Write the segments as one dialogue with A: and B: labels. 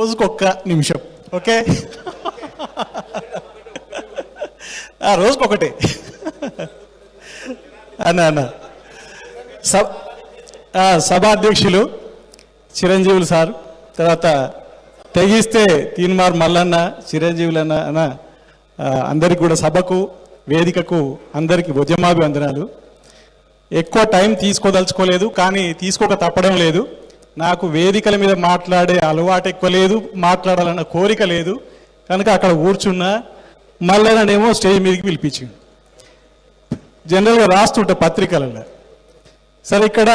A: రోజుకొక్క నిమిషం. ఓకే, రోజుకొకటే అన్న సభాధ్యక్షులు చిరంజీవులు సార్, తర్వాత తెగిస్తే తీన్మార్ మల్లన్న, చిరంజీవులన్న అన్న, అందరికి కూడా సభకు వేదికకు అందరికీ ఉద్యమాభివందనాలు. ఎక్కువ టైం తీసుకోదలుచుకోలేదు, కానీ తీసుకోక తప్పడం లేదు. నాకు వేదికల మీద మాట్లాడే అలవాటు ఎక్కువ లేదు, మాట్లాడాలన్న కోరిక లేదు. కనుక అక్కడ కూర్చున్నా మల్లన్ననేమో స్టేజ్ మీదకి పిలిపించింది. జనరల్గా రాస్తుంటే పత్రికలలో. సరే, ఇక్కడ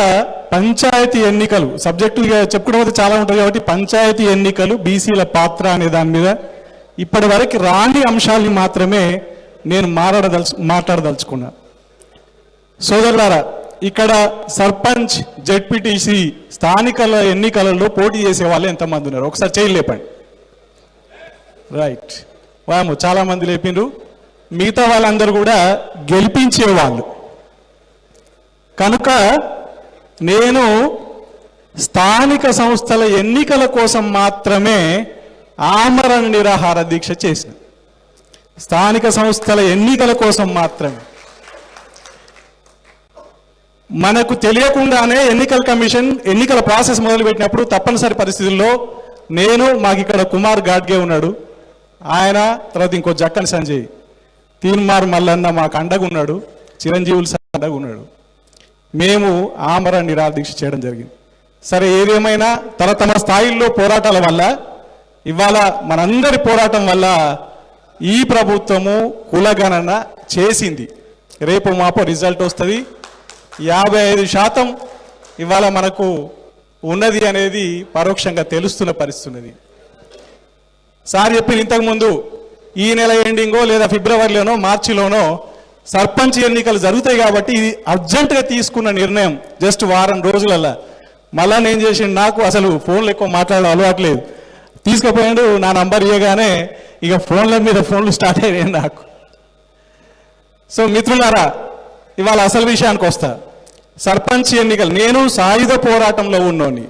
A: పంచాయతీ ఎన్నికలు సబ్జెక్టుగా చెప్పుకోవడం అయితే చాలా ఉంటుంది కాబట్టి పంచాయతీ ఎన్నికలు, బీసీల పాత్ర అనే దాని మీద ఇప్పటి వరకు రాని అంశాలని మాత్రమే నేను మాట్లాడదలుచుకున్నా. సోదరులారా, ఇక్కడ సర్పంచ్, జెడ్పీటీసీ స్థానికల ఎన్నికలలో పోటీ చేసే వాళ్ళు ఎంతమంది ఉన్నారు? ఒకసారి చేయి లేపండి. రైట్, వాము చాలా మంది లేపిండ్రు. మిగతా వాళ్ళందరూ కూడా గెలిపించేవాళ్ళు. కనుక నేను స్థానిక సంస్థల ఎన్నికల కోసం మాత్రమే ఆమరణ నిరాహార దీక్ష చేసిన. స్థానిక సంస్థల ఎన్నికల కోసం మాత్రమే. మనకు తెలియకుండానే ఎన్నికల కమిషన్ ఎన్నికల ప్రాసెస్ మొదలుపెట్టినప్పుడు తప్పనిసరి పరిస్థితుల్లో మాకు ఇక్కడ కుమార్ గాడ్గే ఉన్నాడు, ఆయన తర్వాత ఇంకో జక్కని సంజయ్, తీన్మార్ మల్లన్న మాకు అండగా ఉన్నాడు, చిరంజీవులు సార్ అండగా ఉన్నాడు. మేము ఆమరణ నిరాహార దీక్ష చేయడం జరిగింది. సరే, ఏదేమైనా తమ స్థాయిల్లో పోరాటాల వల్ల ఇవాళ మనందరి పోరాటం వల్ల ఈ ప్రభుత్వము కులగణన చేసింది. రేపు మాపో రిజల్ట్ వస్తుంది. 55% ఇవాళ మనకు ఉన్నది అనేది పరోక్షంగా తెలుస్తున్న పరిస్థితి. సార్ చెప్పిన ఇంతకుముందు ఈ నెల ఎండింగో లేదా ఫిబ్రవరిలోనో మార్చిలోనో సర్పంచ్ ఎన్నికలు జరుగుతాయి కాబట్టి ఇది అర్జెంటుగా తీసుకున్న నిర్ణయం. జస్ట్ వారం రోజులల్లా మళ్ళా నేను చేసిండు, నాకు అసలు ఫోన్లు ఎక్కువ మాట్లాడడం అలవాట్లేదు, తీసుకుపోయాడు. నా నంబర్ ఇవ్వగానే ఇక ఫోన్లు స్టార్ట్ అయ్యాయి నాకు. సో మిత్రులారా, ఇవాళ అసలు విషయానికి వస్తా. సర్పంచ్ ఎన్నికలు నేను సాయుధ పోరాటంలో ఉన్నోని.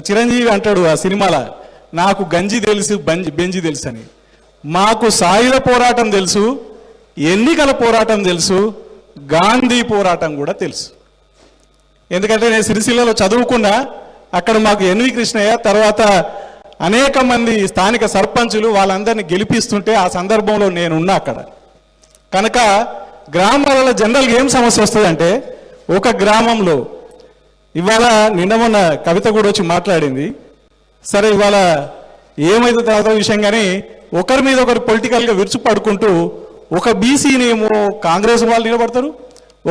A: చిరంజీవి అంటాడు ఆ సినిమాలో, నాకు గంజి తెలుసు బెంజి తెలుసు అని. మాకు సాయుధ పోరాటం తెలుసు, ఎన్నికల పోరాటం తెలుసు, గాంధీ పోరాటం కూడా తెలుసు. ఎందుకంటే నేను సిరిసిల్లలో చదువుకున్నా. అక్కడ మాకు ఎన్వి కృష్ణయ్య, తర్వాత అనేక మంది స్థానిక సర్పంచులు వాళ్ళందరినీ గెలిపిస్తుంటే ఆ సందర్భంలో నేనున్నా అక్కడ. కనుక గ్రామాలలో జనరల్గా ఏం సమస్య వస్తుందంటే, ఒక గ్రామంలో ఇవాళ నిన్న మొన్న కవిత కూడా వచ్చి మాట్లాడింది. సరే, ఇవాళ ఏమైతే తర్వాత విషయం, కానీ ఒకరి మీద ఒకరు పొలిటికల్గా విరుచుపడుకుంటూ ఒక బీసీనేమో కాంగ్రెస్ వాళ్ళు నిలబడతారు,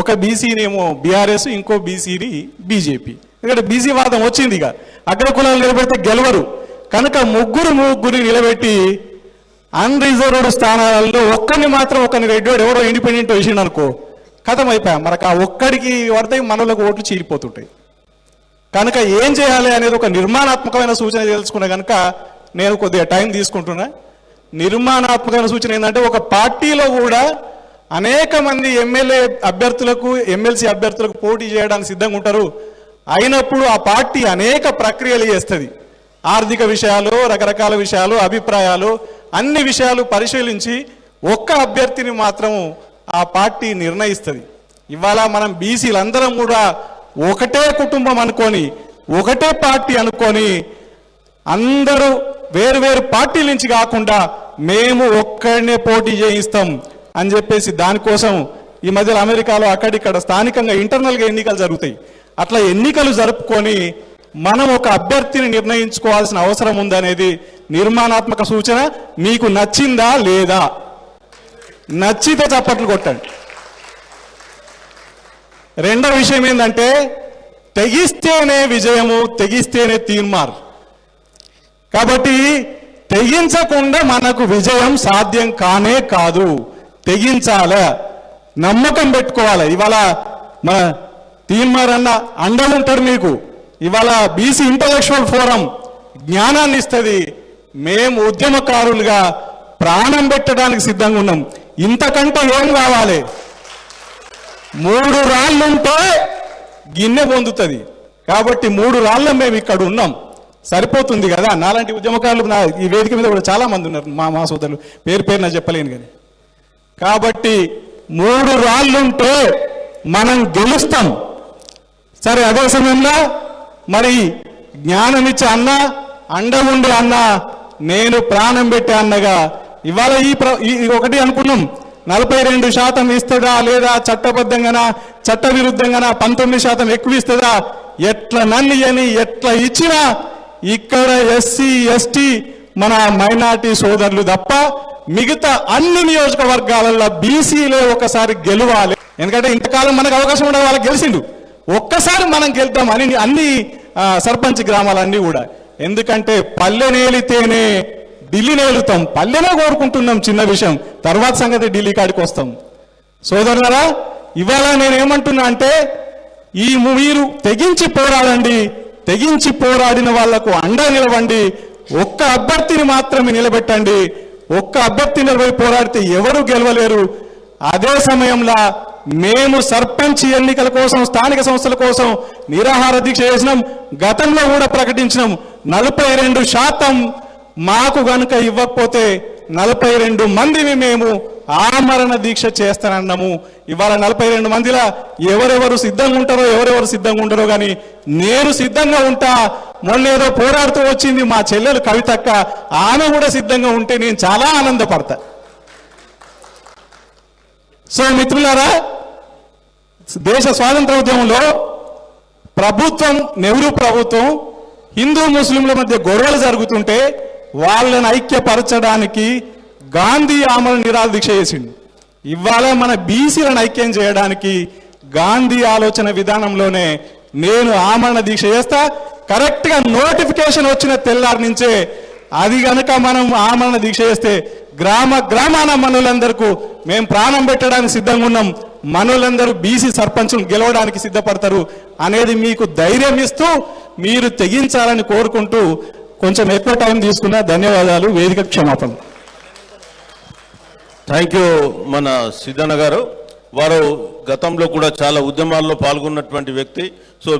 A: ఒక బీసీనేమో బీఆర్ఎస్, ఇంకో బీసీని బీజేపీ. ఇక్కడ బీసీ వాదం వచ్చింది. ఇక అగ్ర కులాలు నిలబెడితే గెలవరు కనుక ముగ్గురిని నిలబెట్టి అన్రిజర్వ్డ్ స్థానాలలో ఒక్కరిని మాత్రం రెడ్డోడు ఎవరో ఇండిపెండెంట్ వేసిండు అనుకో, కథం అయిపోయా. మనకు ఆ ఒక్కడికి పడితే మనలకు ఓట్లు చీలిపోతుంటాయి. కనుక ఏం చేయాలి అనేది ఒక నిర్మాణాత్మకమైన సూచన తెలుసుకున్నా కనుక నేను కొద్దిగా టైం తీసుకుంటున్నా. నిర్మాణాత్మకమైన సూచన ఏంటంటే, ఒక పార్టీలో కూడా అనేక మంది ఎమ్మెల్యే అభ్యర్థులకు, ఎమ్మెల్సీ అభ్యర్థులకు పోటీ చేయడానికి సిద్ధంగా ఉంటారు. అయినప్పుడు ఆ పార్టీ అనేక ప్రక్రియలు చేస్తుంది. ఆర్థిక విషయాలు, రకరకాల విషయాలు, అభిప్రాయాలు, అన్ని విషయాలు పరిశీలించి ఒక్క అభ్యర్థిని మాత్రం ఆ పార్టీ నిర్ణయిస్తుంది. ఇవాళ మనం బీసీలందరం కూడా ఒకటే కుటుంబం అనుకొని, ఒకటే పార్టీ అనుకొని, అందరూ వేరు పార్టీల నుంచి కాకుండా మేము ఒక్కడనే పోటీ చేయిస్తాం అని చెప్పేసి దానికోసం ఈ మధ్యలో అమెరికాలో అక్కడిక్కడ స్థానికంగా ఇంటర్నల్గా ఎన్నికలు జరుగుతాయి. అట్లా ఎన్నికలు జరుపుకొని మనం ఒక అభ్యర్థిని నిర్ణయించుకోవాల్సిన అవసరం ఉందనేది నిర్మాణాత్మక సూచన. మీకు నచ్చిందా లేదా? నచ్చితే చప్పట్లు కొట్టండి. రెండో విషయం ఏంటంటే, తెగిస్తేనే విజయము, తెగిస్తేనే తీర్మార్. కాబట్టి తెగించకుండా మనకు విజయం సాధ్యం కానే కాదు. తెగించాలి, నమ్మకం పెట్టుకోవాలి. ఇవాళ మన తీర్మార్ అన్న అండగా ఉంటాడు మీకు. ఇవాళ బీసీ ఇంటలెక్చువల్ ఫోరం జ్ఞానాన్ని ఇస్తుంది. మేము ఉద్యమకారులుగా ప్రాణం పెట్టడానికి సిద్ధంగా ఉన్నాం. ఇంతకంటే ఏం కావాలి? 3 రాళ్ళుంటే గిన్నె పొందుతుంది. కాబట్టి 3 రాళ్ళ మేము ఇక్కడ ఉన్నాం. సరిపోతుంది కదా. నాలాంటి ఉద్యమకారులు ఈ వేదిక మీద కూడా చాలా మంది ఉన్నారు, మా సోదరులు, పేరు నా చెప్పలేను కానీ. కాబట్టి 3 రాళ్ళుంటే మనం గెలుస్తాం. సరే, అదే సమయంలో మరి జ్ఞానం ఇచ్చే అండ ఉండే అన్న, నేను ప్రాణం పెట్టే అన్నగా ఇవాళ ఈ ఒకటి అనుకున్నాం, 42% ఇస్తుందా లేదా, చట్టబద్ధంగానా చట్ట విరుద్ధంగానా 19% ఎక్కువ ఇస్తుందా, ఎట్లా నన్ను అని ఎట్లా ఇచ్చినా ఇక్కడ ఎస్సీ ఎస్టీ మన మైనార్టీ సోదరులు తప్ప మిగతా అన్ని నియోజకవర్గాలలో బీసీలే ఒకసారి గెలవాలి. ఎందుకంటే ఇంతకాలం మనకు అవకాశం ఉండే వాళ్ళకి గెలిచిండు, ఒక్కసారి మనం గెలుద్దాం అని అన్ని సర్పంచ్ గ్రామాలన్నీ కూడా. ఎందుకంటే పల్లె నేలితేనే ఢిల్లీ నేలుతాం, పల్లెనే కోరుకుంటున్నాం, చిన్న విషయం, తర్వాత సంగతి ఢిల్లీ కాడికి వస్తాం. సోదరులారా, ఇవాళ నేనేమంటున్నా అంటే మీరు తెగించి పోరాడండి, తెగించి పోరాడిన వాళ్లకు అండ నిలవండి, ఒక్క అభ్యర్థిని మాత్రమే నిలబెట్టండి. ఒక్క అభ్యర్థి నిలబడి పోరాడితే ఎవరు గెలవలేరు. అదే సమయంలో మేము సర్పంచ్ ఎన్నికల కోసం, స్థానిక సంస్థల కోసం నిరాహార దీక్ష చేసినాం, గతంలో కూడా ప్రకటించినాం. 42% మాకు గనుక ఇవ్వకపోతే 42 మందిని మేము ఆమరణ దీక్ష చేస్తానన్నాము. ఇవాళ 42 మందిలా ఎవరెవరు సిద్ధంగా ఉంటారో ఎవరెవరు సిద్ధంగా ఉంటారో కానీ నేను సిద్ధంగా ఉంటా. మొన్న ఏదో పోరాడుతూ వచ్చింది మా చెల్లెలు కవితక్క, ఆమె కూడా సిద్ధంగా ఉంటే నేను చాలా ఆనందపడతా. సో మిత్రులారా, దేశ స్వాతంత్ర ఉద్యమంలో ప్రభుత్వం, నెహ్రూ ప్రభుత్వం హిందూ ముస్లింల మధ్య గొడవలు జరుగుతుంటే వాళ్ళని ఐక్యపరచడానికి గాంధీ ఆమరణ నిరాహార దీక్ష చేసిండు. ఇవాళ మన బీసీలను ఐక్యం చేయడానికి గాంధీ ఆలోచన విధానంలోనే నేను ఆమరణ దీక్ష చేస్తా. కరెక్ట్గా నోటిఫికేషన్ వచ్చిన తెల్లారి నుంచే అది కనుక మనం ఆమరణ దీక్ష చేస్తే గ్రామాన మనులందరికీ మేము ప్రాణం పెట్టడానికి సిద్ధంగా ఉన్నాం, మనులందరూ బీసీ సర్పంచులు గెలవడానికి సిద్ధపడతారు అనేది మీకు ధైర్యం ఇస్తూ మీరు తెగించాలని కోరుకుంటూ కొంచెం ఎక్కువ టైం తీసుకున్నా ధన్యవాదాలు. వేదిక క్షమాపణ.
B: థ్యాంక్ యూ మన సిద్ధన్న గారు. వారు గతంలో కూడా చాలా ఉద్యమాల్లో పాల్గొన్నటువంటి వ్యక్తి. సో